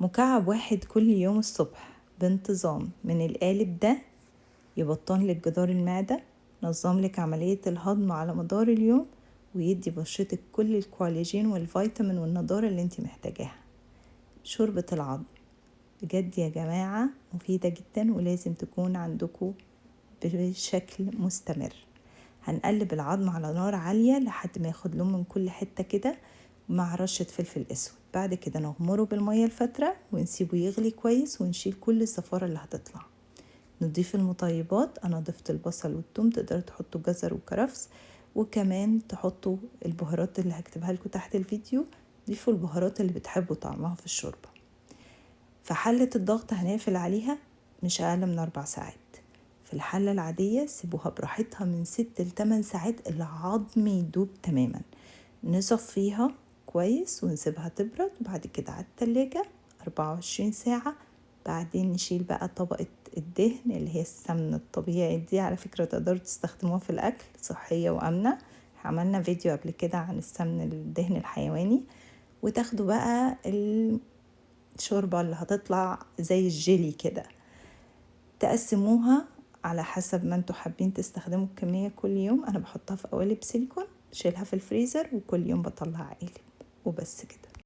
مكعب واحد كل يوم الصبح بانتظام من القالب ده يبطن لك جدار المعدة، نظم لك عملية الهضم على مدار اليوم، ويدي بشرتك كل الكولاجين والفيتامين والنضارة اللي انت محتاجاها. شوربة العظم بجد يا جماعة مفيدة جدا ولازم تكون عندكم بشكل مستمر. هنقلب العظم على نار عالية لحد ما ياخد لون من كل حتة كده مع رشة فلفل اسود. بعد كده نغمره بالمية الفترة ونسيبه يغلي كويس ونشيل كل الزفارة اللي هتطلع. نضيف المطيبات، انا ضفت البصل والثوم، تقدروا تحطوا جزر وكرفس، وكمان تحطوا البهارات اللي هكتبها لكم تحت الفيديو. ضيفوا البهارات اللي بتحبوا طعمها في الشوربة. في حلة الضغط هنقفل عليها مش اقل من 4 ساعات. في الحلة العادية سيبوها براحتها من 6 ل 8 ساعات العظم يدوب تماما. نصفيها كويس ونسيبها تبرد، وبعد كده على التلاجة 24 ساعة. بعدين نشيل بقى طبقة الدهن اللي هي السمن الطبيعي دي، على فكرة تقدروا تستخدموها في الأكل، صحية وآمنة. عملنا فيديو قبل كده عن السمن الدهن الحيواني. وتاخدوا بقى الشوربة اللي هتطلع زي الجيلي كده، تقسموها على حسب ما انتوا حابين تستخدموا الكمية كل يوم. انا بحطها في قوالب سيليكون، بشيلها في الفريزر وكل يوم بطلع قالب وبس كده.